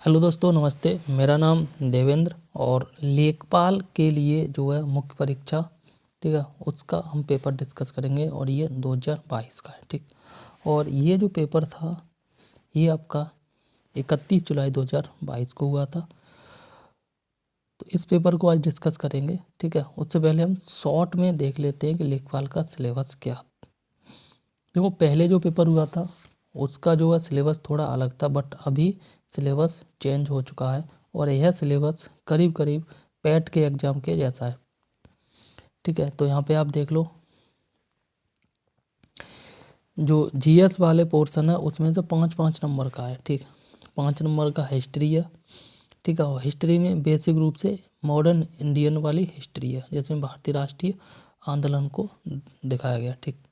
Hello दोस्तों, नमस्ते। मेरा नाम देवेंद्र और लेखपाल के लिए जो है मुख्य परीक्षा, ठीक है, उसका हम पेपर डिस्कस करेंगे और ये 2022 का है। ठीक, और ये जो पेपर था ये आपका 31 जुलाई 2022 को हुआ था। तो इस पेपर को आज डिस्कस करेंगे। ठीक है, उससे पहले हम शॉर्ट में देख लेते हैं कि लेखपाल का सिलेबस क्या। देखो, पहले जो पेपर हुआ था उसका जो है सिलेबस थोड़ा अलग था, बट अभी सिलेबस चेंज हो चुका है और यह सिलेबस करीब करीब पैट के एग्ज़ाम के जैसा है। ठीक है, तो यहाँ पे आप देख लो, जो जीएस वाले पोर्शन है उसमें से 5-5 नंबर का है। ठीक, 5 नंबर का हिस्ट्री है। ठीक है, और हिस्ट्री में बेसिक रूप से मॉडर्न इंडियन वाली हिस्ट्री है, जिसमें भारतीय राष्ट्रीय आंदोलन को दिखाया गया। ठीक,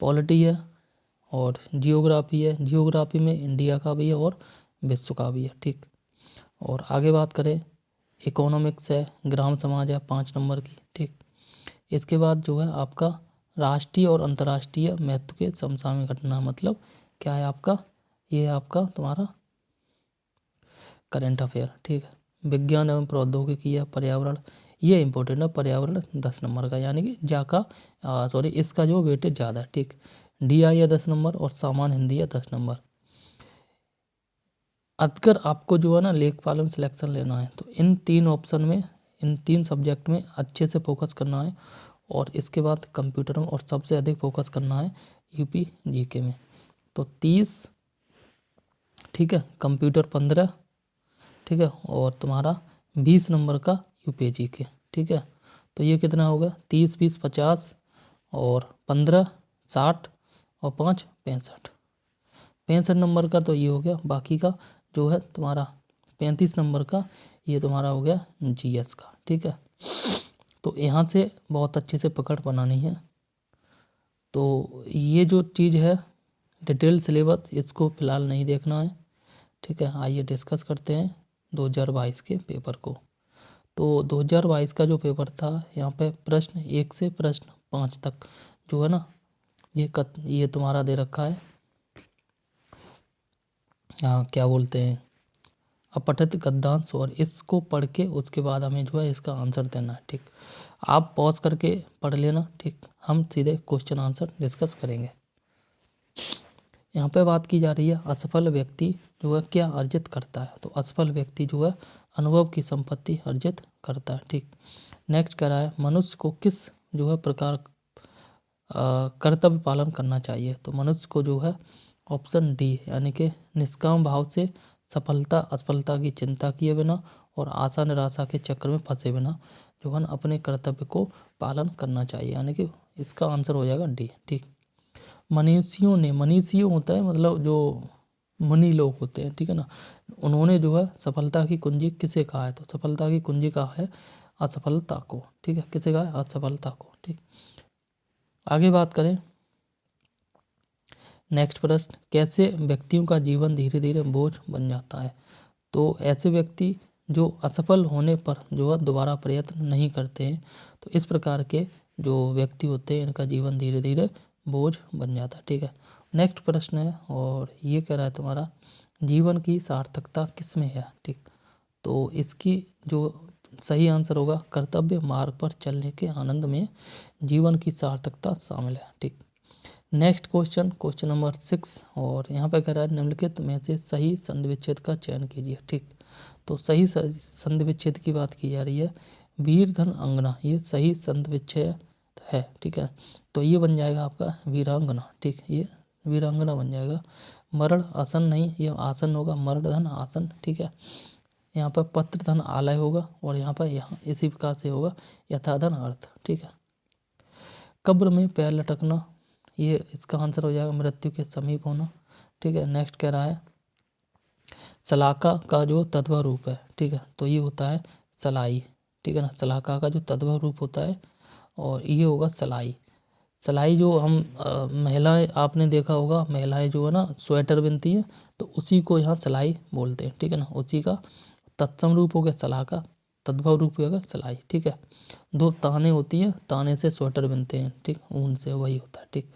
पॉलिटी है और जियोग्राफी है। जियोग्राफी में इंडिया का भी है और विश्व का भी है। ठीक, और आगे बात करें, इकोनॉमिक्स है, ग्राम समाज है 5 नंबर की। ठीक, इसके बाद जो है आपका राष्ट्रीय और अंतर्राष्ट्रीय महत्व के समसामयिक घटना, मतलब क्या है आपका, ये है आपका तुम्हारा करंट अफेयर। ठीक है, विज्ञान एवं प्रौद्योगिकी है, पर्यावरण, ये इंपॉर्टेंट है। पर्यावरण 10 नंबर का, यानी कि इसका जो वेटेज ज़्यादा है। ठीक, डीआई है 10 नंबर और सामान्य हिंदी है 10 नंबर। अगर आपको जो है ना लेखपाल में सिलेक्शन लेना है तो इन 3 ऑप्शन में, इन 3 सब्जेक्ट में अच्छे से फोकस करना है, और इसके बाद कंप्यूटर में, और सबसे अधिक फोकस करना है यूपी जीके में। तो 30, ठीक है, कंप्यूटर 15, ठीक है, और तुम्हारा 20 नंबर का यूपी जीके। ठीक है, तो ये कितना होगा, 30 20 50 और 15 60 और 5 65। 65 नंबर का तो ये हो गया। बाकी का जो है तुम्हारा 35 नंबर का, ये तुम्हारा हो गया जीएस का। ठीक है, तो यहाँ से बहुत अच्छे से पकड़ बनानी है। तो ये जो चीज़ है डिटेल सिलेबस, इसको फ़िलहाल नहीं देखना है। ठीक है, आइए डिस्कस करते हैं 2022 के पेपर को। तो 2022 का जो पेपर था, यहाँ पे प्रश्न 1 से प्रश्न 5 तक जो है ना, ये तुम्हारा दे रखा है, क्या बोलते हैं, अपठित गद्यांश, और इसको पढ़ के उसके बाद हमें जो है इसका आंसर देना है। ठीक, आप पॉज करके पढ़ लेना। ठीक, हम सीधे क्वेश्चन आंसर डिस्कस करेंगे। यहाँ पे बात की जा रही है असफल व्यक्ति जो है क्या अर्जित करता है। तो असफल व्यक्ति जो है अनुभव की संपत्ति अर्जित करता है। ठीक, नेक्स्ट कह रहा है मनुष्य को किस जो है प्रकार कर्तव्य पालन करना चाहिए। तो मनुष्य को जो है ऑप्शन डी, यानी कि निष्काम भाव से सफलता असफलता की चिंता किए बिना और आशा निराशा के चक्र में फंसे बिना जो है ना अपने कर्तव्य को पालन करना चाहिए, यानी कि इसका आंसर हो जाएगा डी। ठीक, मनीषियों होता है मतलब जो मुनि लोग होते हैं, ठीक है ना, उन्होंने जो है सफलता की कुंजी किसे कहा है। तो सफलता की कुंजी कहा है असफलता को। ठीक है, किसे कहा है, असफलता को। ठीक, आगे बात करें, नेक्स्ट प्रश्न, कैसे व्यक्तियों का जीवन धीरे धीरे बोझ बन जाता है। तो ऐसे व्यक्ति जो असफल होने पर जो है दोबारा प्रयत्न नहीं करते हैं, तो इस प्रकार के जो व्यक्ति होते हैं इनका जीवन धीरे धीरे बोझ बन जाता है। ठीक है, नेक्स्ट प्रश्न है और ये कह रहा है तुम्हारा जीवन की सार्थकता किस में है। ठीक, तो इसकी जो सही आंसर होगा कर्तव्य मार्ग पर चलने के आनंद में जीवन की सार्थकता शामिल है। ठीक, नेक्स्ट क्वेश्चन, क्वेश्चन नंबर 6, और यहाँ पे कह रहा है निम्नलिखित में से सही संधि विच्छेद का चयन कीजिए। ठीक, तो सही संधि विच्छेद की बात की जा रही है वीर धन अंगना, ये सही संधि विच्छेद है। ठीक है, तो ये बन जाएगा आपका वीरांगना। ठीक, ये वीरांगना बन जाएगा। मरण आसन नहीं, ये आसन होगा, मरण धन आसन। ठीक है, यहाँ पर पत्र धन आलय होगा, और यहाँ पर इसी प्रकार से होगा यथा धन अर्थ। ठीक है, कब्र में पैर लटकना, ये इसका आंसर हो जाएगा मृत्यु के समीप होना। ठीक है, नेक्स्ट कह रहा है सलाका का जो तद्भव रूप है। ठीक है, तो ये होता है सलाई। ठीक है ना, सलाका का जो तद्भव रूप होता है और ये होगा सलाई। सलाई जो हम महिलाएं, आपने देखा होगा महिलाएं जो है ना स्वेटर बुनती हैं, तो उसी को यहाँ सलाई बोलते हैं। ठीक है ना, उसी का तत्सम रूप हो गया सलाका, तद्भव रूप हो गया सलाई। ठीक है, 2 ताने होती हैं, ताने से स्वेटर बुनते हैं। ठीक, ऊन से, वही होता है। ठीक,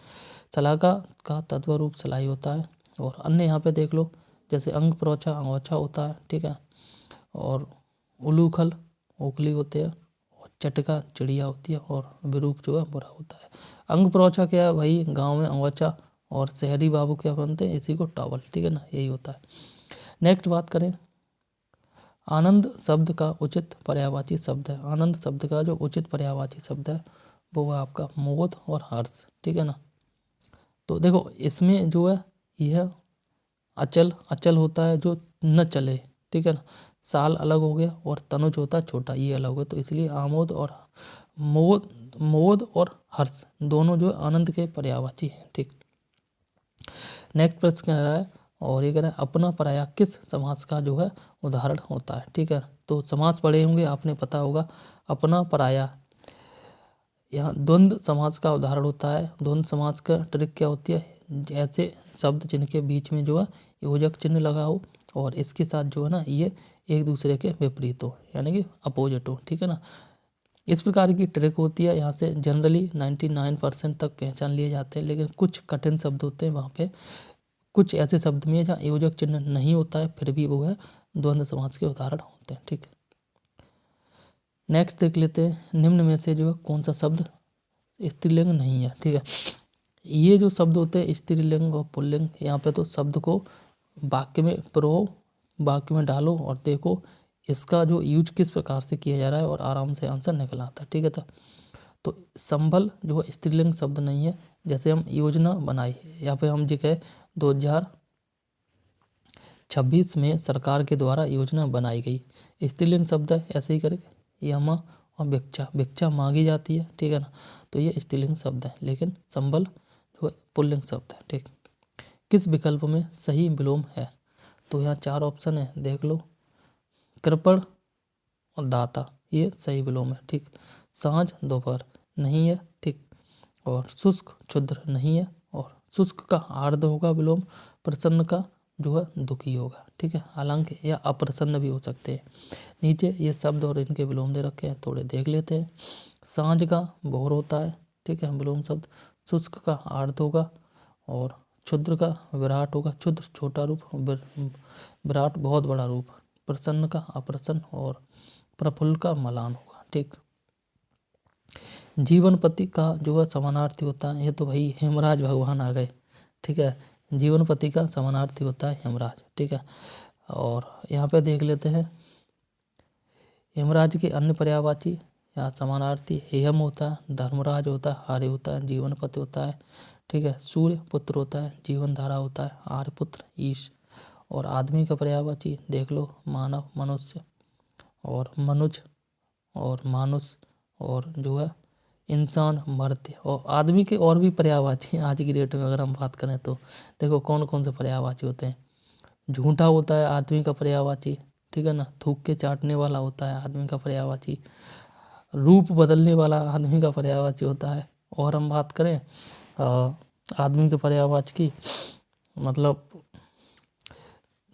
सलाका का तद्भव रूप सलाई होता है। और अन्य यहाँ पे देख लो जैसे अंग प्रोचा अंगोछा होता है, ठीक है, और उलूखल ओखली होते हैं, और चटका चिड़िया होती है, और विरूप जो है बुरा होता है। अंग प्रोचा क्या है भाई, गांव में अंगोछा, और शहरी बाबू क्या बनते हैं, इसी को टॉवल, ठीक है ना, यही होता है। नेक्स्ट बात करें, आनंद शब्द का उचित पर्यायवाची शब्द है। आनंद शब्द का जो उचित पर्यायवाची शब्द है वो है आपका मोद और हर्ष, ठीक है ना। तो देखो इसमें जो है यह अचल अचल होता है जो न चले, ठीक है ना। साल अलग हो गया और तनुज होता है छोटा, ये अलग हो गया, तो इसलिए आमोद और मोद और हर्ष दोनों जो है आनंद के पर्यायवाची हैं, ठीक। नेक्स्ट प्रश्न कह रहा है, और ये कह रहा है अपना पराया किस समास का जो है उदाहरण होता है, ठीक है। तो समास पढ़े होंगे आपने, पता होगा अपना पराया यहाँ द्वंद्व समास का उदाहरण होता है। द्वंद्व समास का ट्रिक क्या होती है, ऐसे शब्द जिनके बीच में जो है योजक चिन्ह लगा हो और इसके साथ जो है ना ये एक दूसरे के विपरीत हो, यानी कि अपोजिट हो, ठीक है ना। इस प्रकार की ट्रिक होती है। यहाँ से जनरली 99% तक पहचान लिए जाते हैं, लेकिन कुछ कठिन शब्द होते हैं वहाँ पे, कुछ ऐसे शब्द में जहाँ योजक चिन्ह नहीं होता है फिर भी वो है द्वंद्व समास के उदाहरण होते हैं, ठीक है। नेक्स्ट देख लेते हैं, निम्न में से जो है कौन सा शब्द स्त्रीलिंग नहीं है, ठीक है। ये जो शब्द होते हैं स्त्रीलिंग और पुल्लिंग, यहाँ पे तो शब्द को वाक्य में प्रो वाक्य में डालो और देखो इसका जो यूज किस प्रकार से किया जा रहा है और आराम से आंसर निकल आता है, ठीक है। तो संभल जो है स्त्रीलिंग शब्द नहीं है। जैसे हम योजना बनाई, यहाँ पे हम जो कहे 2026 में सरकार के द्वारा योजना बनाई गई, स्त्रीलिंग शब्द है। ऐसे ही करके यमा और भिक्षा, भिक्षा मांगी जाती है, ठीक है ना, तो ये स्त्रीलिंग शब्द है। लेकिन संभल जो है पुल्लिंग शब्द है, ठीक। किस विकल्प में सही विलोम है, तो यहाँ 4 ऑप्शन है, देख लो। कृपण और दाता ये सही विलोम है, ठीक। सांझ दोपहर नहीं है, ठीक। और शुष्क क्षुद्र नहीं है, और शुष्क का आर्द्र होगा विलोम, प्रसन्न का जो है दुखी होगा, ठीक है। हालांकि या अप्रसन्न भी हो सकते हैं। नीचे ये शब्द और इनके विलोम दे रखे हैं, थोड़े देख लेते हैं। सांझ का भोर होता है, ठीक है, विलोम शब्द। शुष्क का आर्द्र होगा, और क्षुद्र का विराट होगा, क्षुद्र छोटा रूप, विराट बहुत बड़ा रूप। प्रसन्न का अप्रसन्न, और प्रफुल्ल का मलान होगा, ठीक। जीवनपति का जो है समानार्थी होता है, ये तो भाई हेमराज भगवान आ गए, ठीक है। जीवनपति का समानार्थी होता है हेमराज, ठीक है। और यहाँ पे देख लेते हैं हेमराज के अन्य पर्यायवाची या समानार्थी हेम होता है, धर्मराज होता है, आर्य होता है, जीवनपति होता है, ठीक है। सूर्य पुत्र होता है, जीवनधारा होता है, आर्यपुत्र ईश। और आदमी का पर्यायवाची देख लो, मानव मनुष्य, और मनुज और मानुष, और जो है इंसान मर्त्य। और आदमी के और भी पर्यायवाची आज की डेट में अगर हम बात करें तो देखो कौन कौन से पर्यायवाची होते हैं। झूठा होता है आदमी का पर्यायवाची, ठीक है ना। थूक के चाटने वाला होता है आदमी का पर्यायवाची। रूप बदलने वाला आदमी का पर्यायवाची होता है। और हम बात करें आदमी के पर्यायवाची की, मतलब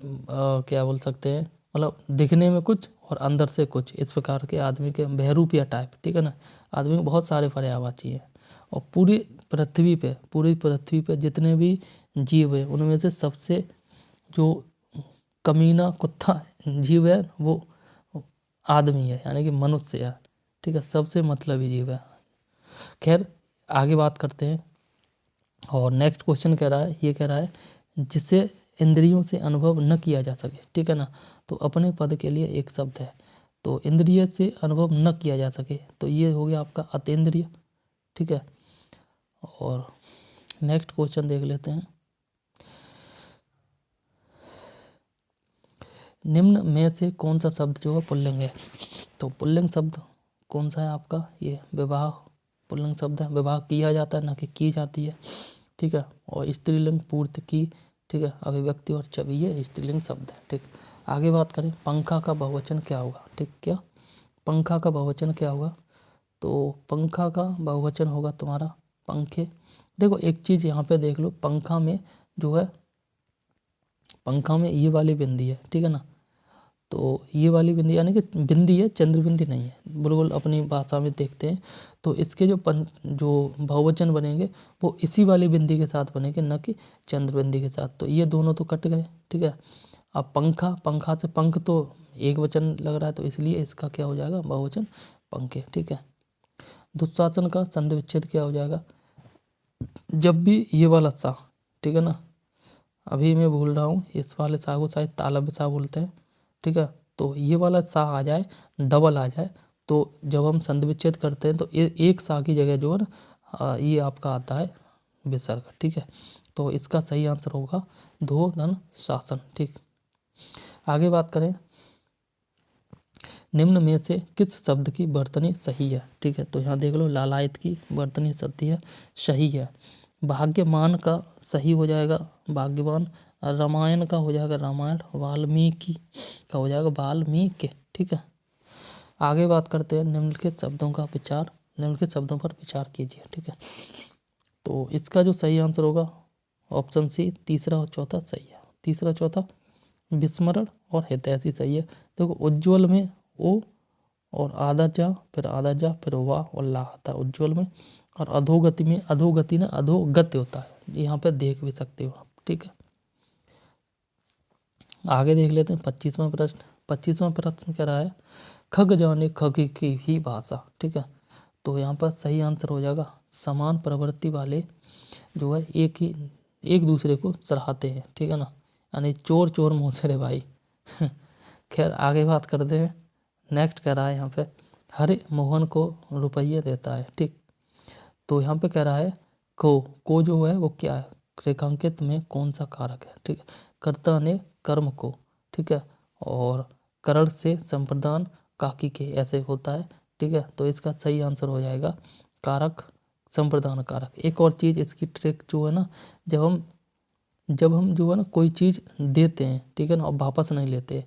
क्या बोल सकते हैं, मतलब दिखने में कुछ और अंदर से कुछ, इस प्रकार के आदमी के बहरूप या टाइप, ठीक है ना। आदमी के बहुत सारे पर्यायवाची हैं। और पूरी पृथ्वी पे जितने भी जीव हैं उनमें से सबसे जो कमीना कुत्ता जीव है वो आदमी है, यानी कि मनुष्य है, ठीक है। सबसे मतलबी जीव है। खैर आगे बात करते हैं। और नेक्स्ट क्वेश्चन कह रहा है, ये कह रहा है जिसे इंद्रियों से अनुभव न किया जा सके, ठीक है ना। तो अपने पद के लिए एक शब्द है, तो इंद्रिय से अनुभव न किया जा सके तो ये हो गया आपका अतीन्द्रिय, ठीक है। और नेक्स्ट क्वेश्चन देख लेते हैं, निम्न में से कौन सा शब्द जो है पुल्लिंग है। तो पुल्लिंग शब्द कौन सा है आपका, ये विवाह पुल्लिंग शब्द है। विवाह किया जाता है ना कि की जाती है, ठीक है। और स्त्रीलिंग पूर्ति की, ठीक है, अभिव्यक्ति और छवि, ये स्त्रीलिंग शब्द है, ठीक। आगे बात करें पंखा का बहुवचन क्या होगा, ठीक। क्या पंखा का बहुवचन क्या होगा, तो पंखा का बहुवचन होगा तुम्हारा पंखे। देखो एक चीज़ यहाँ पे देख लो, पंखा में जो है, पंखा में ये वाली बिंदी है, ठीक है ना। तो ये वाली बिंदी यानी कि बिंदी है, चंद्र बिंदी नहीं है, बिल्कुल अपनी भाषा में देखते हैं। तो इसके जो बहुवचन बनेंगे वो इसी वाली बिंदी के साथ बनेंगे, न कि चंद्र बिंदी के साथ। तो ये दोनों तो कट गए, ठीक है। अब पंखा से पंख तो एक वचन लग रहा है, तो इसलिए इसका क्या हो जाएगा, बहुवचन पंखे, ठीक है। दुशासन का संधि विच्छेद क्या हो जाएगा, जब भी ये वाला सा, ठीक है ना, अभी मैं भूल रहा हूँ, इस वाले सा को शायद तालब सा बोलते हैं, ठीक है। तो ये वाला सा आ जाए, डबल आ जाए, तो जब हम संधि विच्छेद करते हैं तो एक सा की जगह जो है ना, ये आपका आता है विसर्ग, ठीक है। तो इसका सही आंसर होगा धो धन शासन, ठीक। आगे बात करें, निम्न में से किस शब्द की वर्तनी सही है, ठीक है। तो यहाँ देख लो, लालायत की वर्तनी सत्य है, सही है। भाग्यमान का सही हो जाएगा भाग्यवान, रामायण का हो जाएगा रामायण, वाल्मीकि का हो जाएगा वाल्मीकि, ठीक है। आगे बात करते हैं निम्नलिखित शब्दों का विचार, निम्नलिखित शब्दों पर विचार कीजिए, ठीक है। तो इसका जो सही आंसर होगा ऑप्शन सी, तीसरा और चौथा सही है। तीसरा चौथा विस्मरण और हितैषी सही है। देखो उज्ज्वल में ओ और आधा जा फिर वाह और ला आता है उज्ज्वल में, और अधोगति में अधोगति ना अधोगत्य होता है, यहाँ पे देख भी सकते हो आप, ठीक है। आगे देख लेते हैं 25वां प्रश्न। 25वां प्रश्न कह रहा है, खग जाने खग की ही भाषा, ठीक है। तो यहाँ पर सही आंसर हो जाएगा समान प्रवृत्ति वाले जो है एक दूसरे को सराहते हैं, ठीक है ना, यानी चोर चोर मुँह से रे भाई। खैर आगे बात करते हैं। नेक्स्ट कह रहा है यहाँ पे, हरे मोहन को रुपये देता है, ठीक। तो यहाँ पे कह रहा है को जो है वो क्या है, रेखांकित में कौन सा कारक है, ठीक है। कर्ता ने कर्म को, ठीक है, और करण से संप्रदान काकी के, ऐसे होता है, ठीक है। तो इसका सही आंसर हो जाएगा कारक, संप्रदान कारक। एक और चीज़ इसकी ट्रिक जो है ना, जब हम जो है ना कोई चीज़ देते हैं, ठीक है ना, और वापस नहीं लेते,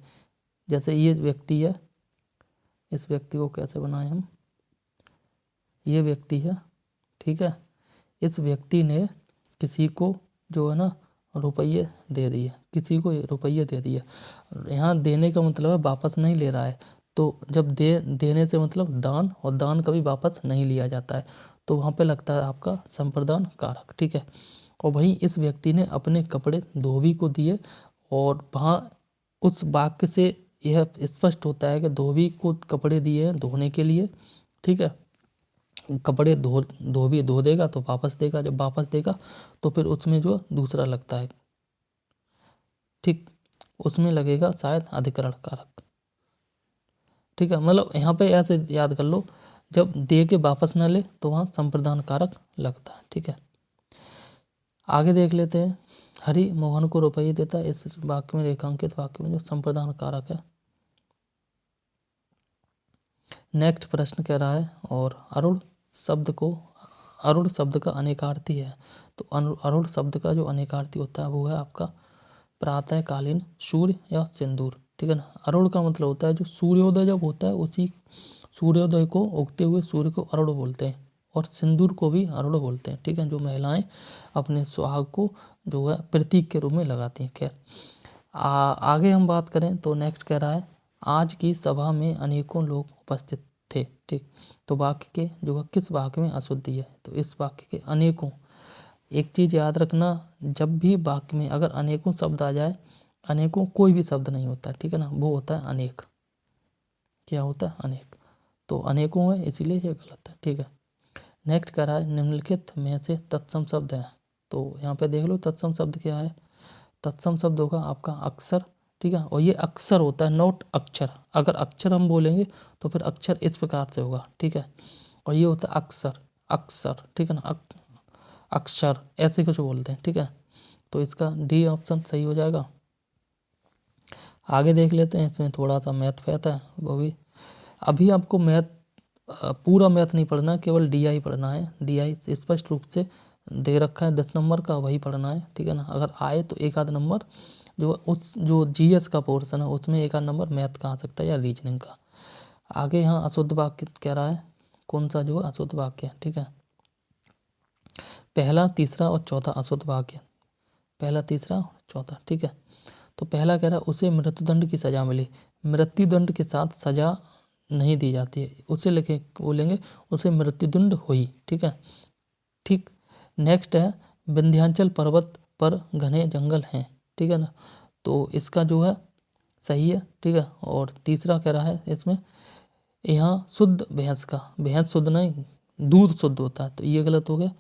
जैसे ये व्यक्ति है, इस व्यक्ति को कैसे बनाएं हम, ये व्यक्ति है, ठीक है। इस व्यक्ति ने किसी को जो है ना रुपये दे दिए, किसी को रुपये दे दिए, यहाँ देने का मतलब है वापस नहीं ले रहा है। तो जब देने से मतलब दान, और दान कभी वापस नहीं लिया जाता है, तो वहाँ पे लगता है आपका संप्रदान कारक, ठीक है। और वहीं इस व्यक्ति ने अपने कपड़े धोबी को दिए, और वहाँ उस वाक्य से यह स्पष्ट होता है कि धोबी को कपड़े दिए हैं धोने के लिए, ठीक है। कपड़े धोबी धो देगा तो वापस देगा, जब वापस देगा तो फिर उसमें जो दूसरा लगता है, ठीक, उसमें लगेगा शायद अधिकरण कारक, ठीक है। मतलब यहाँ पे ऐसे याद कर लो, जब दे के वापस ना ले तो वहाँ संप्रदान कारक लगता है, ठीक है। आगे देख लेते हैं, हरि मोहन को रुपये देता है, इस वाक्य में रेखांकित वाक्य में जो संप्रदान कारक है। नेक्स्ट प्रश्न कह रहा है, और अरुण शब्द का अनेकार्थी है। तो अरुण शब्द का जो अनेकार्थी होता है वो है आपका प्रातःकालीन सूर्य या सिंदूर, ठीक है ना। अरुण का मतलब होता है जो सूर्योदय जब होता है, उसी सूर्योदय को, उगते हुए सूर्य को अरुण बोलते हैं, और सिंदूर को भी अरुण बोलते हैं, ठीक है। जो महिलाएं अपने सुहाग को जो है प्रतीक के रूप में लगाती हैं। खैर आगे हम बात करें तो नेक्स्ट कह रहा है, आज की सभा में अनेकों लोग उपस्थित थे, ठीक। तो वाक्य के जो है किस वाक्य में अशुद्धि है, तो इस वाक्य के अनेकों, एक चीज़ याद रखना, जब भी वाक्य में अगर अनेकों शब्द आ जाए, अनेकों कोई भी शब्द नहीं होता, ठीक है ना, वो होता है अनेक। क्या होता है, अनेक। तो अनेकों है इसीलिए ये गलत है, ठीक है। नेक्स्ट कह रहा है, निम्नलिखित में से तत्सम शब्द है। तो यहाँ पे देख लो तत्सम शब्द क्या है। तत्सम शब्द होगा आपका अक्षर, ठीक है। और ये अक्षर होता है, नॉट अक्षर। अगर अक्षर हम बोलेंगे तो फिर अक्षर इस प्रकार से होगा, ठीक है। और ये होता है अक्षर, ठीक है ना, अक्षर ऐसे कुछ बोलते हैं, ठीक है। तो इसका डी ऑप्शन सही हो जाएगा। आगे देख लेते हैं, इसमें थोड़ा सा मैथ फैथ है, वो भी अभी आपको मैथ पूरा मैथ नहीं पढ़ना, केवल DI पढ़ना है। DI स्पष्ट रूप से दे रखा है 10 नंबर का, वही पढ़ना है, ठीक है ना। अगर आए तो एक आध नंबर जो GS का पोर्शन है उसमें एक आध नंबर मैथ का आ सकता है, या रीजनिंग का। आगे यहाँ अशुद्ध वाक्य कह रहा है, कौन सा जो अशुद्ध वाक्य है, ठीक है। पहला, तीसरा और चौथा अशुद्ध वाक्य, पहला, तीसरा, चौथा, ठीक है। तो पहला कह रहा है, उसे मृत्युदंड की सजा मिली। मृत्युदंड के साथ सजा नहीं दी जाती है, उसे लिखे बोलेंगे उसे मृत्युदंड हुई। ठीक है। ठीक। नेक्स्ट है विंध्याचल पर्वत पर घने जंगल हैं। ठीक है ना, तो इसका जो है सही है। ठीक है। और तीसरा कह रहा है इसमें यहाँ शुद्ध भैंस शुद्ध नहीं दूध शुद्ध होता है, तो ये गलत हो गया।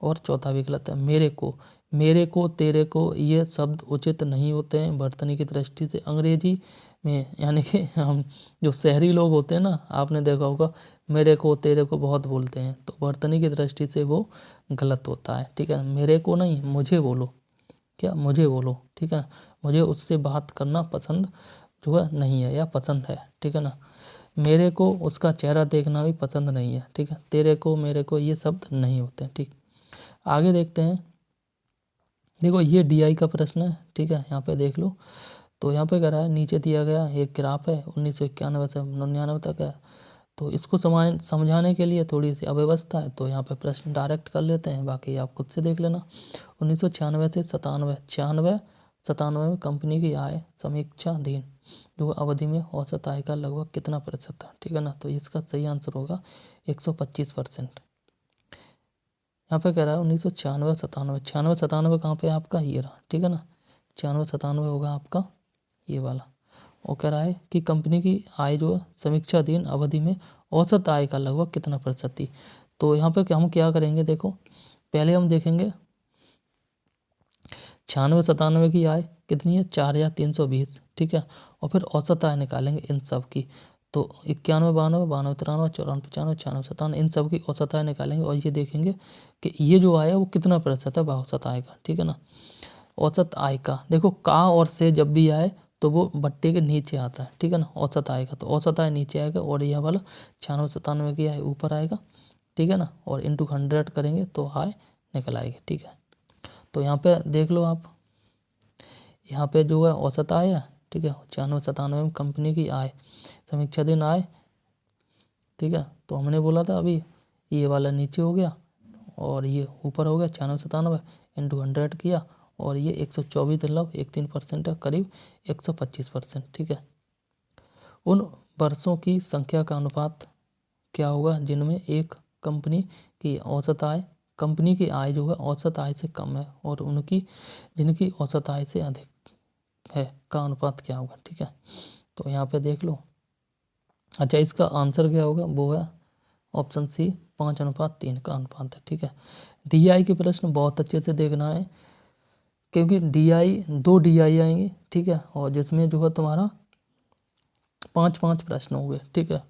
और चौथा भी गलत है। मेरे को तेरे को ये शब्द उचित नहीं होते हैं वर्तनी की दृष्टि से अंग्रेजी में, यानी कि हम जो शहरी लोग होते हैं ना, आपने देखा होगा मेरे को तेरे को बहुत बोलते हैं, तो वर्तनी की दृष्टि से वो गलत होता है। ठीक है। मेरे को नहीं, मुझे बोलो, क्या मुझे बोलो। ठीक है। मुझे उससे बात करना पसंद जो है नहीं है या पसंद है। ठीक है ना, मेरे को उसका चेहरा देखना भी पसंद नहीं है। ठीक है। तेरे को मेरे को ये शब्द नहीं होते हैं। ठीक। आगे देखते हैं। देखो ये डीआई का प्रश्न है। ठीक है, यहाँ पे देख लो। तो यहाँ पे कह रहा है नीचे दिया गया एक ग्राफ है 1991 से 99 तक है, तो इसको समझाने के लिए थोड़ी सी अव्यवस्था है, तो यहाँ पे प्रश्न डायरेक्ट कर लेते हैं, बाकी आप खुद से देख लेना। 1996 से 97 में कंपनी की आय समीक्षाधीन जो अवधि में औसत आय का लगभग कितना प्रतिशत था। ठीक है ना, तो इसका सही आंसर होगा 125%। यहाँ पे कह रहा है 1996 97 96 97 कहाँ पे आपका ये रहा। ठीक है ना, 96 97 होगा आपका ये वाला। और कह रहा है कि कंपनी की आय जो है समीक्षाधीन अवधि में औसत आय का लगभग कितना प्रतिशत थी। तो यहाँ पे हम क्या करेंगे, देखो पहले हम देखेंगे 96 97 की आय कितनी है 4320। ठीक है, और फिर औसत आय निकालेंगे इन सब की, तो 91 92 92 93 94 95 96 97 इन सब की औसत आय निकालेंगे और ये देखेंगे कि ये जो आय है वो कितना प्रतिशत है औसत आय का। ठीक है ना, औसत आय का देखो का और से जब भी आए तो वो बट्टे के नीचे आता है। ठीक है ना, औसत आय का, तो औसत आय नीचे आएगा और यह वाला 96 97 की आय ऊपर आएगा। ठीक है ना, और इंटू 100 करेंगे तो आय निकल आएगी। ठीक है, तो यहाँ पे देख लो आप, यहाँ पे जो है औसत आय है। ठीक है, 96 97 में कंपनी की आय समीक्षाधीन आय। ठीक है, तो हमने बोला था अभी ये वाला नीचे हो गया और ये ऊपर हो गया 96 97 इंटू 100 किया और ये 124.13% है, करीब 125%। ठीक है, उन वर्षों की संख्या का अनुपात क्या होगा जिनमें एक कंपनी की आय जो है औसत आय से कम है और उनकी जिनकी औसत आय से अधिक है का अनुपात क्या होगा। ठीक है, तो यहाँ पे देख लो। अच्छा, इसका आंसर क्या होगा, वो है ऑप्शन सी 5:3 का अनुपात है। ठीक है, डीआई के प्रश्न बहुत अच्छे से देखना है क्योंकि दो डीआई आएंगे। ठीक है, और जिसमें जो है तुम्हारा 5 प्रश्न होंगे। ठीक है,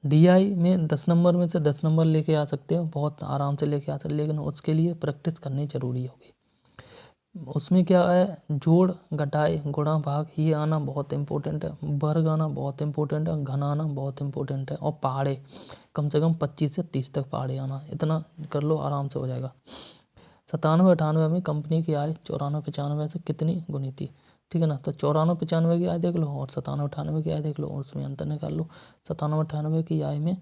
डीआई में 10 नंबर में से 10 नंबर लेके आ सकते हो, बहुत आराम से लेके आ सकते, लेकिन उसके लिए प्रैक्टिस करनी जरूरी होगी। उसमें क्या है, जोड़ घटाए गुणा भाग ये आना बहुत इंपॉर्टेंट है, वर्ग आना बहुत इंपॉर्टेंट है, घन आना बहुत इंपॉर्टेंट है, और पहाड़े कम से कम 25 से 30 तक पहाड़े आना, इतना कर लो आराम से हो जाएगा। 97 98 में कंपनी की आय 94 95 से कितनी गुनी थी। ठीक है ना, तो 94 95 की आय देख लो और 97 98 की आय देख लो और उसमें अंतर निकाल लो। 97 98 की आय में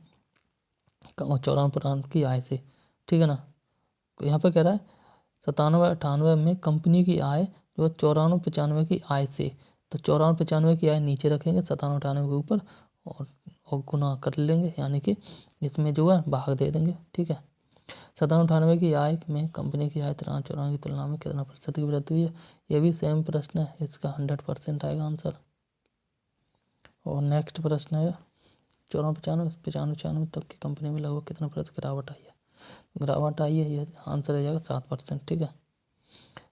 94 95 की आय से। ठीक है ना, तो यहाँ पे कह रहा है 97 98 में कंपनी की आय जो 94 95 की आय से, तो 94 95 की आय नीचे रखेंगे 97 98 के ऊपर और गुना कर लेंगे, यानी कि इसमें जो है भाग दे देंगे। ठीक है, 97 98 की आय में कंपनी की आय 93 94 की तुलना में कितना प्रतिशत की वृद्धि हुई है। ये भी सेम प्रश्न है, इसका 100% आएगा आंसर। और नेक्स्ट प्रश्न है 94 95 95 तक की कंपनी में लगभग कितना प्रतिशत गिरावट आई है। गिरावट आई है, ये आंसर आ जाएगा 7%। ठीक है,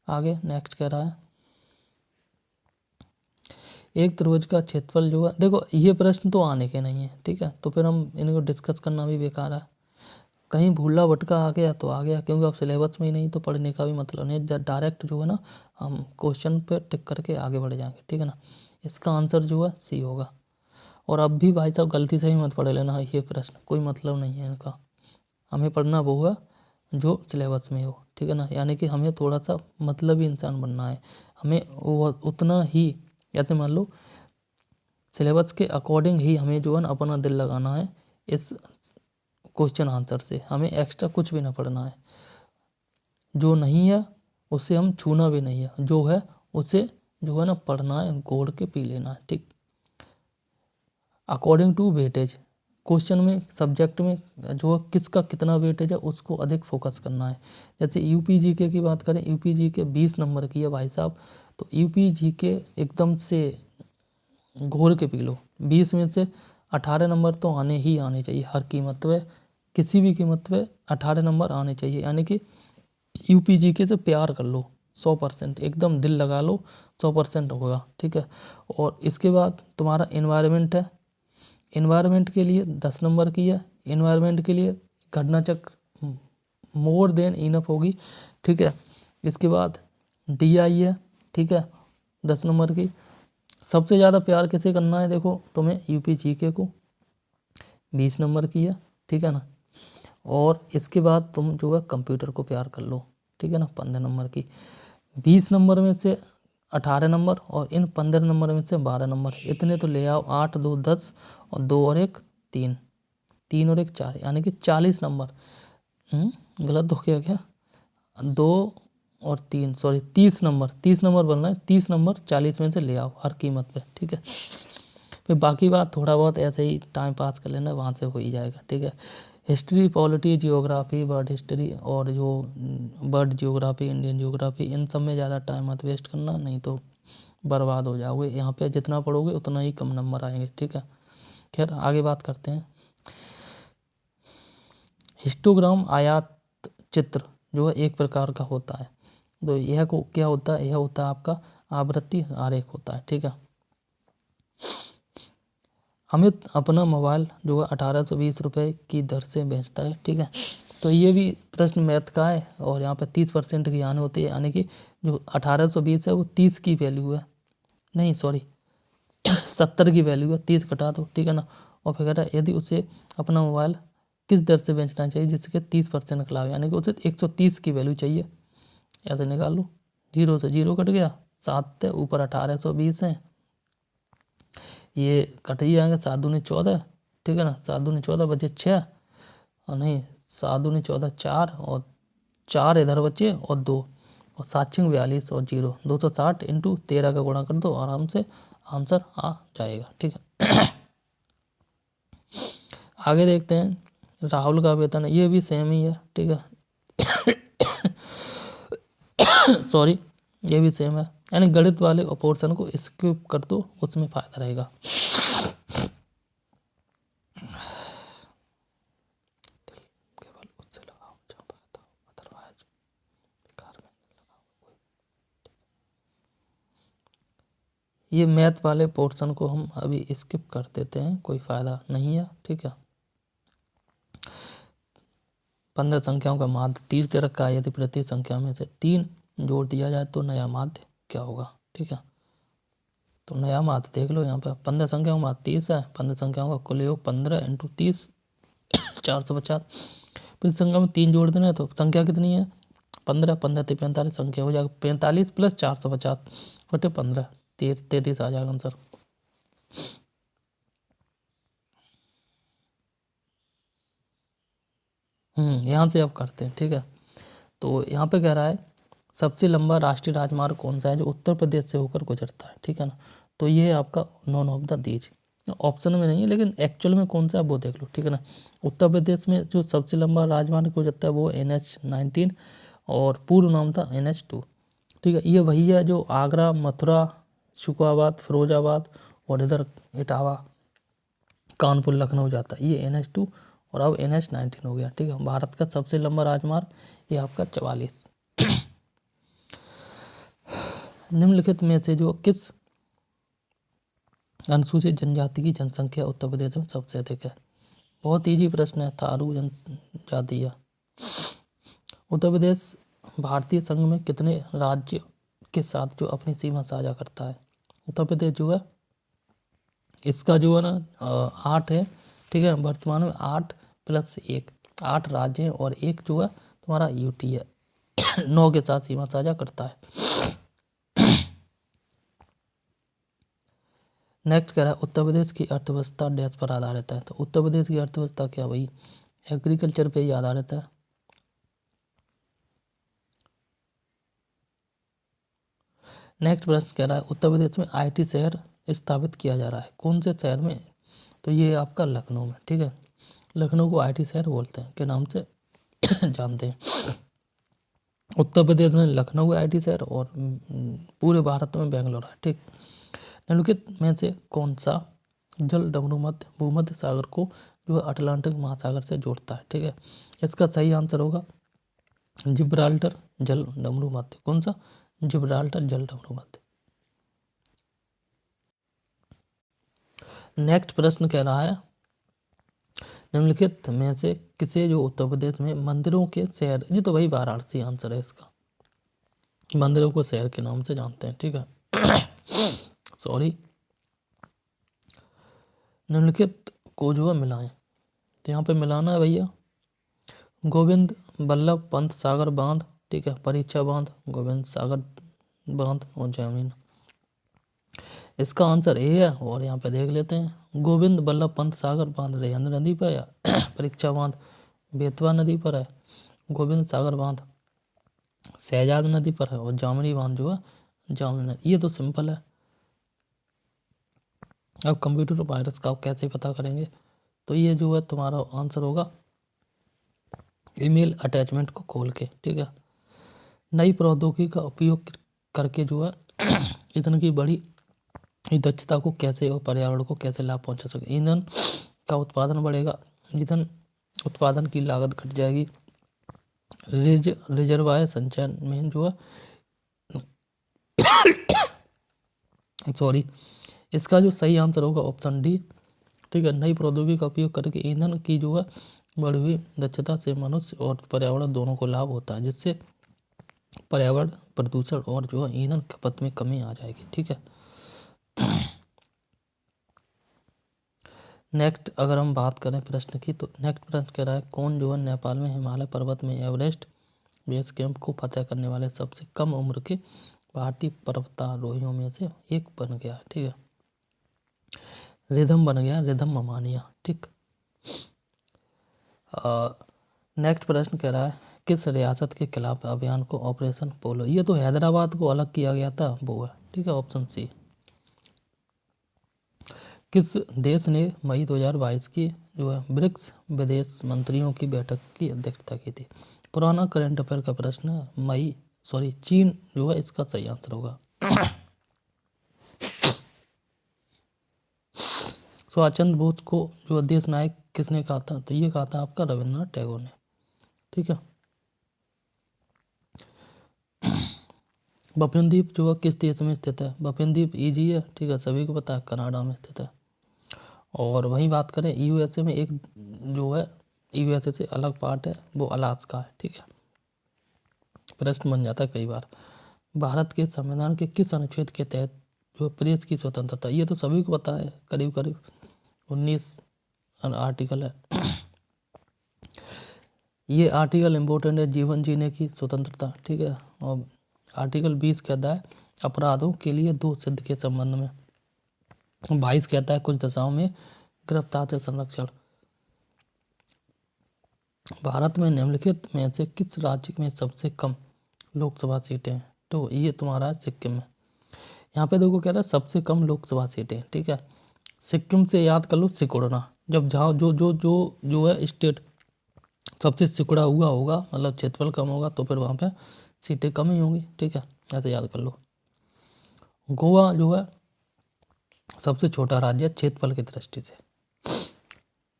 आगे नेक्स्ट कह रहा है एक त्रिभुज का क्षेत्रफल जो है, देखो ये प्रश्न तो आने के नहीं है। ठीक है, तो फिर हम इनको डिस्कस करना भी बेकार है, कहीं भूला भटका आ गया तो आ गया, क्योंकि अब सिलेबस में ही नहीं तो पढ़ने का भी मतलब नहीं, डायरेक्ट जो है ना हम क्वेश्चन पे टिक करके आगे बढ़ जाएंगे। ठीक है ना, इसका आंसर जो है सी होगा। और अब भी भाई साहब गलती से ही मत पढ़ लेना ये प्रश्न, कोई मतलब नहीं है इनका, हमें पढ़ना वो है जो सिलेबस में हो। ठीक है ना, यानी कि हमें थोड़ा सा मतलबी इंसान बनना है, हमें वो उतना ही, जैसे मान लो सिलेबस के अकॉर्डिंग ही हमें जो है ना अपना दिल लगाना है इस क्वेश्चन आंसर से, हमें एक्स्ट्रा कुछ भी ना पढ़ना है, जो नहीं है उसे हम छूना भी नहीं है, जो है उसे जो है ना पढ़ना है, घोड़ के पी लेना है। ठीक, अकॉर्डिंग टू वेटेज, क्वेश्चन में सब्जेक्ट में जो किसका कितना वेटेज है उसको अधिक फोकस करना है। जैसे यूपी जीके की बात करें, यूपी जीके 20 नंबर की है भाई साहब, तो यूपी जीके एकदम से घोर के पी लो, 20 में से 18 नंबर तो आने ही आने चाहिए हर कीमत पे, किसी भी कीमत पे 18 नंबर आने चाहिए। यानी कि यूपी जीके से प्यार कर लो 100%, एकदम दिल लगा लो, 100% होगा, ठीक है। और इसके बाद तुम्हारा एनवायरनमेंट है, एनवायरनमेंट के लिए 10 नंबर की है, एनवायरनमेंट के लिए घटना चक्र मोर देन इनफ होगी, ठीक है। इसके बाद डीआई है, ठीक है, 10 नंबर की। सबसे ज़्यादा प्यार किसे करना है, देखो तुम्हें यूपी जीके को, 20 नंबर की है, ठीक है ना। और इसके बाद तुम जो है कंप्यूटर को प्यार कर लो, ठीक है ना, 15 नंबर की। 20 नंबर में से 18 नंबर और इन 15 नंबर में से 12 नंबर, इतने तो ले आओ। 8 2 10 और 2 और 1 3, 3 और 1 4, यानी कि 40 नंबर। गलत हो गया क्या, 2 और 3 सॉरी 30 नंबर, 30 नंबर बनना है, 30 नंबर 40 में से ले आओ हर कीमत पे, ठीक है। फिर बाकी बात थोड़ा बहुत ऐसे ही टाइम पास कर लेना, वहाँ से हो ही जाएगा, ठीक है। History, polity, geography, bird history और जो बर्ड जियोग्राफी, इंडियन जियोग्राफी, इन सब में ज़्यादा टाइम मत वेस्ट करना, नहीं तो बर्बाद हो जाओगे। यहाँ पे जितना पढ़ोगे उतना ही कम नंबर आएंगे, ठीक है। खैर आगे बात करते हैं। हिस्टोग्राम आयात चित्र जो है एक प्रकार का होता है, तो यह को क्या होता है, यह होता है आपका आवृत्ति आरेख होता है, ठीक है। अमित अपना मोबाइल जो है 1820 रुपये की दर से बेचता है, ठीक है। तो ये भी प्रश्न मैथ का है और यहाँ पे 30% की आने होती है, यानी कि जो 1820 है वो 30 की वैल्यू है, नहीं सॉरी 70 की वैल्यू है, 30 घटा दो, ठीक है ना। और फिर कह रहा है यदि उसे अपना मोबाइल किस दर से बेचना चाहिए जिसके 30% का लाभ, यानी कि उसे 130 की वैल्यू चाहिए। ऐसे निकाल लो, 0 से 0 कट गया, 7 है ऊपर 1820 है, ये कट ही जाएंगे, 7 दूनी 14, ठीक है ना। 7 दूनी 14 बचे 6, और नहीं 7 दूनी 14 4, और 4 इधर बचे और 2, और 7 छिंग 42 और 0 260 इंटू 13 का गुणा कर दो, आराम से आंसर आ जाएगा, ठीक है। आगे देखते हैं राहुल का वेतन, ये भी सेम ही है, ठीक है। सॉरी ये भी सेम है, यानी गणित वाले पोर्शन को स्किप कर दो, उसमें फायदा रहेगा। केवल उससे लगाओ जहाँ फायदा हो, अदरवाइज बेकार में लगाओ। ये मैथ वाले पोर्शन को हम अभी स्किप कर देते हैं, कोई फायदा नहीं है, ठीक है। 15 संख्याओं का माध्य 30 दे रखा है, यदि प्रति संख्या में से 3 जोड़ दिया जाए तो नया माध्य क्या होगा, ठीक है। तो नया माध्य देख लो, यहाँ पे 15 संख्याओं का माध्य 30 है, 15 संख्याओं का कुल योग 15 इंटू 30 450। प्रति संख्या में 3 जोड़ देना है तो संख्या कितनी है 15, 15 से 45 संख्या हो जाएगा, 45 प्लस 450 बटे 15 33 आ जाएगा आंसर। यहाँ से अब करते हैं, ठीक है। तो यहाँ पे कह रहा है सबसे लंबा राष्ट्रीय राजमार्ग कौन सा है जो उत्तर प्रदेश से होकर गुजरता है, ठीक है ना। तो ये है आपका none of the these, option में नहीं है लेकिन एक्चुअल में कौन सा है वो देख लो, ठीक है ना। उत्तर प्रदेश में जो सबसे लंबा राजमार्ग गुजरता है वो NH-19 और पूर्व नाम था NH-2, ठीक है। ये वही है जो आगरा, मथुरा, शुकाबाद, फिरोजाबाद और इधर इटावा, कानपुर, लखनऊ जाता है, ये NH-2 और अब NH-19 हो गया, ठीक है। भारत का सबसे लंबा राजमार्ग ये आपका 44। निम्नलिखित में से जो किस अनुसूचित जनजाति की जनसंख्या उत्तर प्रदेश में सबसे अधिक है, बहुत ईजी प्रश्न है, थारू जनजाति है। उत्तर प्रदेश भारतीय संघ में कितने राज्य के साथ जो अपनी सीमा साझा करता है, उत्तर प्रदेश जो है इसका जो है ना 8 है, ठीक है। वर्तमान में 8 + 1 8 राज्य हैं और एक जो है तुम्हारा यूटी है 9 के साथ सीमा साझा करता है। नेक्स्ट कह रहा है उत्तर प्रदेश की अर्थव्यवस्था डैश पर आधारित है, तो उत्तर प्रदेश की अर्थव्यवस्था क्या वही एग्रीकल्चर पे ही आधारित है। नेक्स्ट प्रश्न कह रहा है उत्तर प्रदेश में IT शहर स्थापित किया जा रहा है, कौन से शहर में, तो ये आपका लखनऊ में, ठीक है। लखनऊ को IT शहर बोलते हैं, के नाम से जानते हैं। उत्तर प्रदेश में लखनऊ IT शहर और पूरे भारत में बेंगलोर है, ठीक। निम्नलिखित में से कौन सा जल डमरू मध्य भूमध्य सागर को जो है अटलांटिक महासागर से जोड़ता है, ठीक है। इसका सही आंसर होगा जिब्राल्टर जल डमरू मध्य। कौन सा? जिब्राल्टर जल डमरू मध्य। नेक्स्ट प्रश्न कह रहा है निम्नलिखित में से किसे जो उत्तर प्रदेश में मंदिरों के शहर, ये तो वही वाराणसी आंसर है इसका, मंदिरों को शहर के नाम से जानते हैं, ठीक है। सॉरी। निम्नलिखित को जो है मिलाएं, तो यहाँ पे मिलाना है भैया गोविंद बल्लभ पंत सागर बांध, ठीक है, परीक्षा बांध, गोविंद सागर बांध और जैवलिन। इसका आंसर ए है। और यहाँ पे देख लेते हैं गोविंद बल्लभ पंत सागर बांध रेहंद नदी पर या परीक्षा बांध बेतवा नदी पर है, गोविंद सागर बांध शहजाद नदी पर है और जामनी बांध जो है जामनी नदी। ये तो सिंपल है। अब कंप्यूटर वायरस का आप कैसे पता करेंगे, तो ये जो है तुम्हारा आंसर होगा ईमेल अटैचमेंट को खोल के, ठीक है। नई प्रौद्योगिकी का उपयोग करके जो है ईंधन की बड़ी दक्षता को कैसे और पर्यावरण को कैसे लाभ पहुंचा सके। ईंधन का उत्पादन बढ़ेगा, ईंधन उत्पादन की लागत घट जाएगी, रिजर्वायर संचयन में जो है सॉरी, इसका जो सही आंसर होगा ऑप्शन डी, ठीक है। नई प्रौद्योगिकी का उपयोग करके ईंधन की जो है बढ़ी हुई दक्षता से मनुष्य और पर्यावरण दोनों को लाभ होता है, जिससे पर्यावरण प्रदूषण और जो है ईंधन खपत में कमी आ जाएगी, ठीक है। नेक्स्ट अगर हम बात करें प्रश्न की, तो नेक्स्ट प्रश्न कह रहा है कौन जो है नेपाल में हिमालय पर्वत में एवरेस्ट बेस कैंप को फतह करने वाले सबसे कम उम्र के भारतीय पर्वतारोहियों में से एक बन गया, ठीक है। रिदम बन गया, रिदम ममानिया, ठीक। नेक्स्ट प्रश्न कह रहा है किस रियासत के खिलाफ अभियान को ऑपरेशन पोलो, ये तो हैदराबाद को अलग किया गया था वो है, ठीक है, ऑप्शन सी। किस देश ने मई 2022 की जो है ब्रिक्स विदेश मंत्रियों की बैठक की अध्यक्षता की थी। पुराना करंट अफेयर का प्रश्न है। चीन जो है इसका सही आंसर होगा। सुभाष चंद्र बोस को जो देश नायक किसने कहा था, तो ये कहा था आपका रविन्द्रनाथ टैगोर ने, ठीक है। बफिन द्वीप जो है किस देश में स्थित है, बफिन द्वीप ईजी है, ठीक है, सभी को पता है, कनाडा में स्थित है। और वहीं बात करें यूएसए में एक जो है यूएसए से अलग पार्ट है वो अलास्का है, ठीक है। प्रश्न बन जाता है कई बार भारत के संविधान के किस अनुच्छेद के तहत जो प्रेस की स्वतंत्रता, ये तो सभी को पता है, करीब करीब 19 आर्टिकल है। ये आर्टिकल इम्पोर्टेंट है, जीवन जीने की स्वतंत्रता, ठीक है। और आर्टिकल 20 कहता है अपराधों के लिए 2 सिद्ध के संबंध में। 22 कहता है कुछ दशाओं में गिरफ्तार से संरक्षण। भारत में निम्नलिखित में से किस राज्य में सबसे कम लोकसभा सीटें हैं, तो ये तुम्हारा है सिक्किम में। यहाँ पे देखो कह रहा है सबसे कम लोकसभा सीटें, ठीक है। सिक्किम से याद कर लो सिकुड़ना, जब जहाँ जो है स्टेट सबसे सिकुड़ा हुआ होगा, मतलब क्षेत्रफल कम होगा, तो फिर वहाँ पे सीटें कम ही होंगी, ठीक है, ऐसे याद कर लो। गोवा जो है सबसे छोटा राज्य है क्षेत्रफल की दृष्टि से।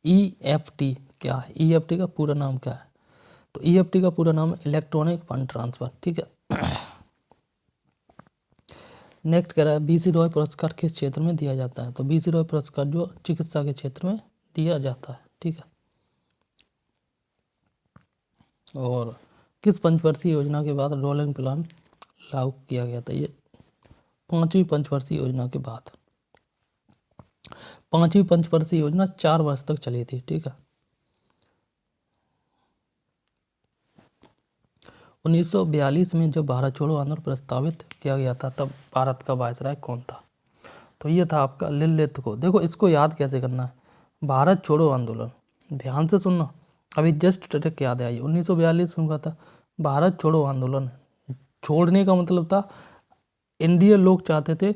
EFT क्या है, EFT का पूरा नाम क्या है, तो EFT का पूरा नाम है इलेक्ट्रॉनिक फंड ट्रांसफर, ठीक है। नेक्स्ट कह रहा है BC रॉय पुरस्कार किस क्षेत्र में दिया जाता है, तो BC रॉय पुरस्कार जो चिकित्सा के क्षेत्र में दिया जाता है, ठीक है। और किस पंचवर्षीय योजना के बाद रोलिंग प्लान लागू किया गया था, ये 5वीं पंचवर्षीय योजना के बाद। 5वीं पंचवर्षीय योजना 4 वर्ष तक चली थी, ठीक है। 1942 में जब भारत छोड़ो आंदोलन प्रस्तावित किया गया था तब भारत का वायसराय कौन था, तो ये था आपका लिलित को। देखो इसको याद कैसे करना है, भारत छोड़ो आंदोलन, ध्यान से सुनना, अभी जस्ट ट्रिक याद आई। 1942 में हुआ था भारत छोड़ो आंदोलन। छोड़ने का मतलब था इंडियन लोग चाहते थे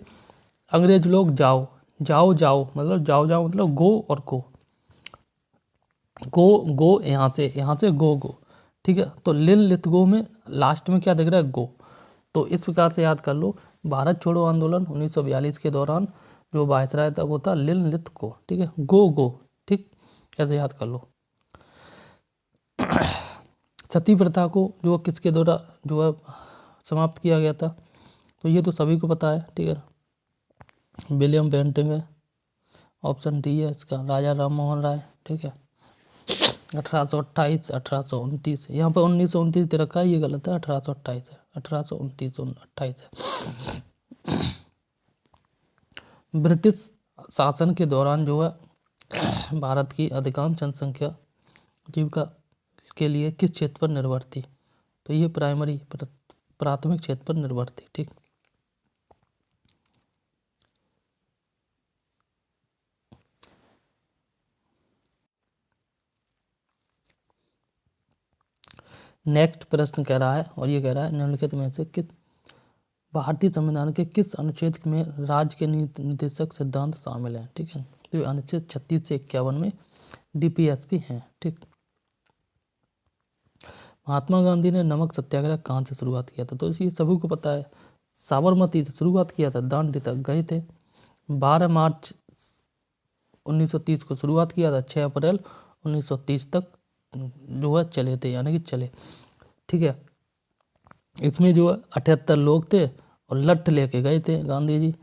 अंग्रेज लोग जाओ, जाओ जाओ मतलब जाओ जाओ मतलब गो और गो यहाँ से गो। ठीक है, तो लिन लित गो में लास्ट में क्या दिख रहा है? गो। तो इस प्रकार से याद कर लो, भारत छोड़ो आंदोलन 1942 के दौरान जो वायसराय था वो था लिन लित गो। ठीक है, गो। ठीक, ऐसे याद कर लो। सती प्रथा को जो किसके द्वारा जो है समाप्त किया गया था? तो ये तो सभी को पता है। ठीक है, विलियम बेंटिंग है, ऑप्शन डी है इसका, राजा राम मोहन राय। ठीक है, 1828 1829, यहाँ पर 1929 दे रखा है, ये गलत है, 1828 है, 1829 28 है। ब्रिटिश शासन के दौरान जो है भारत की अधिकांश जनसंख्या जीविका के लिए किस क्षेत्र पर निर्भर थी? तो ये प्राथमिक क्षेत्र पर निर्भर थी। ठीक, नेक्स्ट प्रश्न कह रहा है, और ये कह रहा है निम्नलिखित में से किस भारतीय संविधान के किस अनुच्छेद में राज्य के निर्देशक सिद्धांत शामिल हैं? ठीक है, तो ये अनुच्छेद 36 से 51 में डीपीएसपी हैं। ठीक, महात्मा गांधी ने नमक सत्याग्रह कहाँ से शुरुआत किया था? तो ये सभी को पता है, साबरमती से शुरुआत किया था, दांडी तक गए थे। 12 मार्च 1930 को शुरुआत किया था, 6 अप्रैल 1930 तक जो है चले थे, यानी कि चले। ठीक है, इसमें जो है 78 लोग थे और लठ लेके गए थे गांधी जी।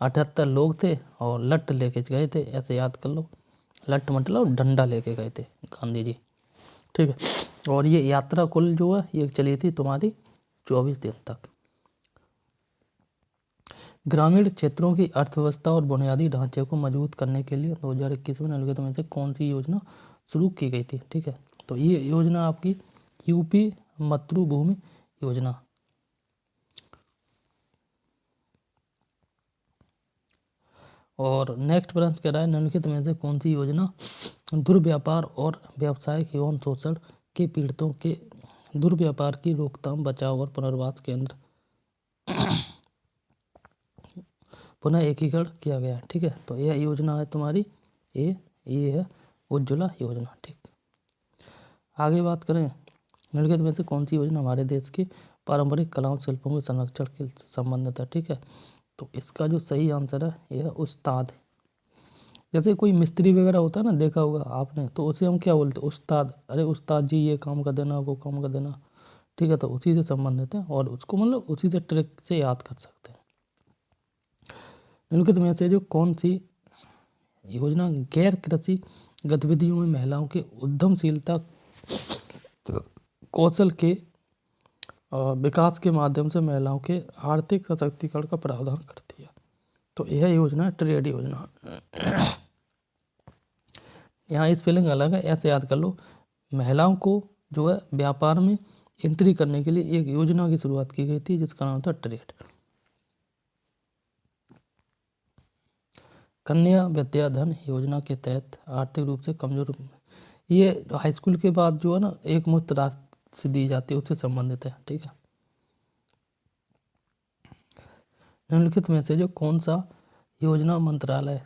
78 लोग थे और लठ लेके गए थे, ऐसे याद कर लो। लठ मतलब डंडा लेके गए थे गांधी जी। ठीक है, और ये यात्रा कुल जो है ये चली थी तुम्हारी 24 दिन तक। ग्रामीण क्षेत्रों की अर्थव्यवस्था और बुनियादी ढांचे को मजबूत करने के लिए 2021 में निम्नलिखित में से कौन सी योजना शुरू की गई थी? ठीक है, तो ये योजना आपकी यूपी मातृभूमि योजना। और नेक्स्ट प्रश्न कह रहा है निम्नलिखित में से कौन सी योजना दुर्व्यापार और व्यावसायिक यौन शोषण के पीड़ितों के दुर्व्यापार की रोकथाम, बचाव और पुनर्वास केंद्र पुनः एकीकरण किया गया है? ठीक है, तो यह योजना है तुम्हारी ये है उज्ज्वला योजना। ठीक, आगे बात करें निम्नलिखित में से कौन सी योजना हमारे देश के पारंपरिक कलाओं शिल्पों के संरक्षण के संबंधित है? ठीक है, तो इसका जो सही आंसर है यह है उस्ताद। जैसे कोई मिस्त्री वगैरह होता है ना, देखा होगा आपने, तो उसे हम क्या बोलते हैं? उस्ताद। अरे उस्ताद जी ये काम कर देना, वो काम कर देना। ठीक है, तो उसी से संबंधित है और उसको मतलब उसी से ट्रिक से याद कर सकते हैं। निम्नलिखित में से जो कौन सी योजना गैर कृषि गतिविधियों में महिलाओं के उद्यमशीलता कौशल के विकास के माध्यम से महिलाओं के आर्थिक सशक्तिकरण का प्रावधान करती है? तो यह योजना है ट्रेड योजना। यहाँ स्पेलिंग अलग है, ऐसे याद कर लो। महिलाओं को जो है व्यापार में एंट्री करने के लिए एक योजना की शुरुआत की गई थी जिसका नाम था ट्रेड। कन्या विद्याधन योजना के तहत आर्थिक रूप से कमजोर, ये हाई स्कूल के बाद जो है ना एक मुफ्त राशि दी जाती है उससे संबंधित है। ठीक है, निम्नलिखित में से जो कौन सा योजना मंत्रालय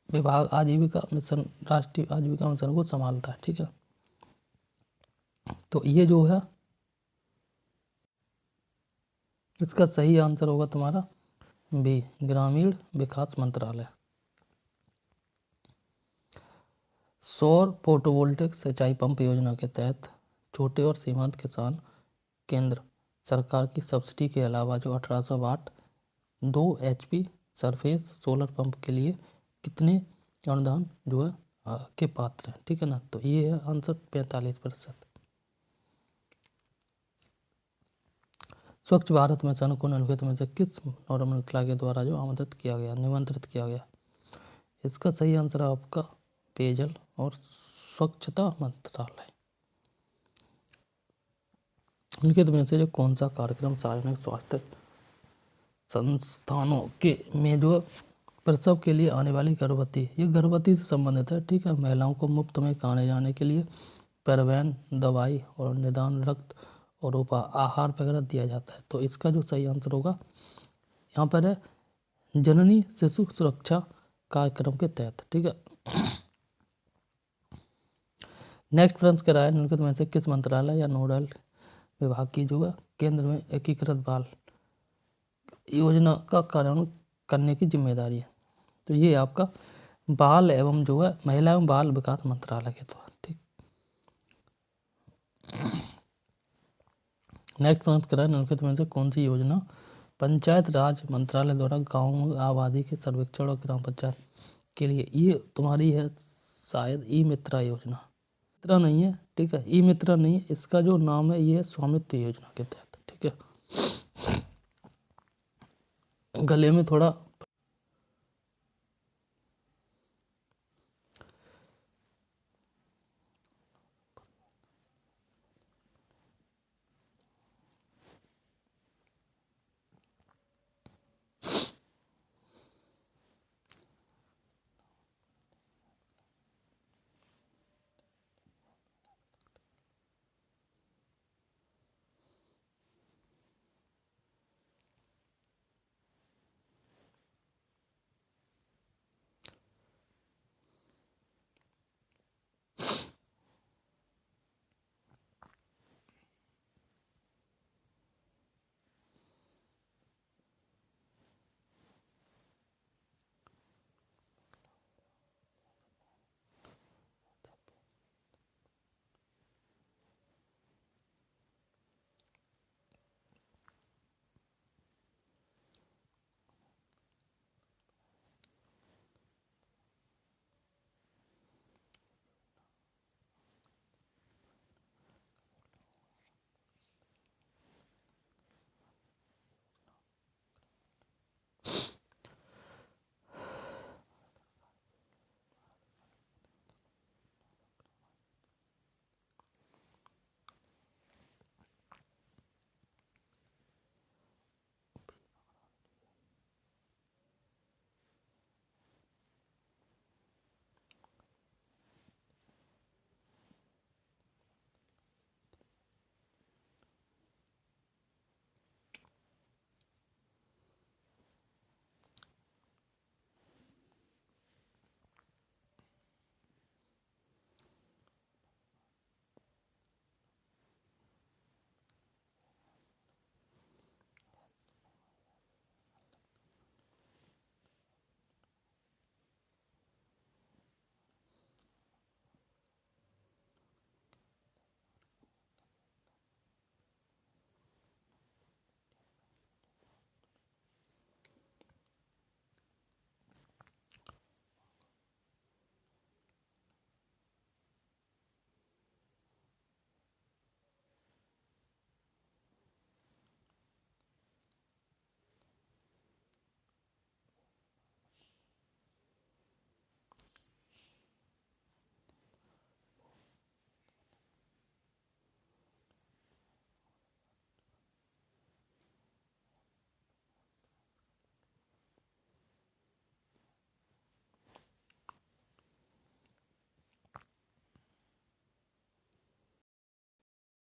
विभाग आजीविका मिशन राष्ट्रीय आजीविका मिशन को संभालता है? ठीक है, तो ये जो है इसका सही आंसर होगा तुम्हारा बी, ग्रामीण विकास मंत्रालय। सौर फोटोवोल्टिक सिंचाई पंप योजना के तहत छोटे और सीमांत किसान केंद्र सरकार की सब्सिडी के अलावा जो 1800 वाट 2 HP सरफेस सोलर पंप के लिए कितने अनुदान जो है के पात्र हैं? ठीक है ना, तो ये है आंसर 45%। स्वच्छ भारत मिशन को निम्नलिखित में से किस मंत्रालय के द्वारा जो आमंत्रित किया गया, निमंत्रित किया गया? इसका सही आंसर है आपका पेयजल और स्वच्छता मंत्रालय। निम्नलिखित में से जो कौन सा कार्यक्रम सार्वजनिक स्वास्थ्य संस्थानों के में जो प्रसव के लिए आने वाली गर्भवती, ये गर्भवती से संबंधित है। ठीक है, महिलाओं को मुफ्त में आने जाने के लिए परिवहन, दवाई और निदान, रक्त और आहार वगैरह दिया जाता है। तो इसका जो सही आंसर होगा यहाँ पर है जननी शिशु सुरक्षा कार्यक्रम के तहत। ठीक है। नेक्स्ट प्रश्न कह रहा है निम्नलिखित में से किस मंत्रालय या नोडल विभाग की जो है केंद्र में एकीकृत बाल योजना का कार्यान्वयन करने की जिम्मेदारी है। तो ये आपका बाल एवं जो है महिला एवं बाल विकास मंत्रालय के द्वारा। ठीक। नेक्स्ट प्रश्न करा निम्नलिखित में से कौन सी योजना पंचायत राज मंत्रालय द्वारा गाँव आबादी के सर्वेक्षण और ग्राम पंचायत के लिए, ये तुम्हारी है शायद ई मित्रा योजना, मित्रा नहीं है। ठीक है, ई मित्रा नहीं है, इसका जो नाम है ये स्वामित्व योजना के तहत। ठीक है। गले में थोड़ा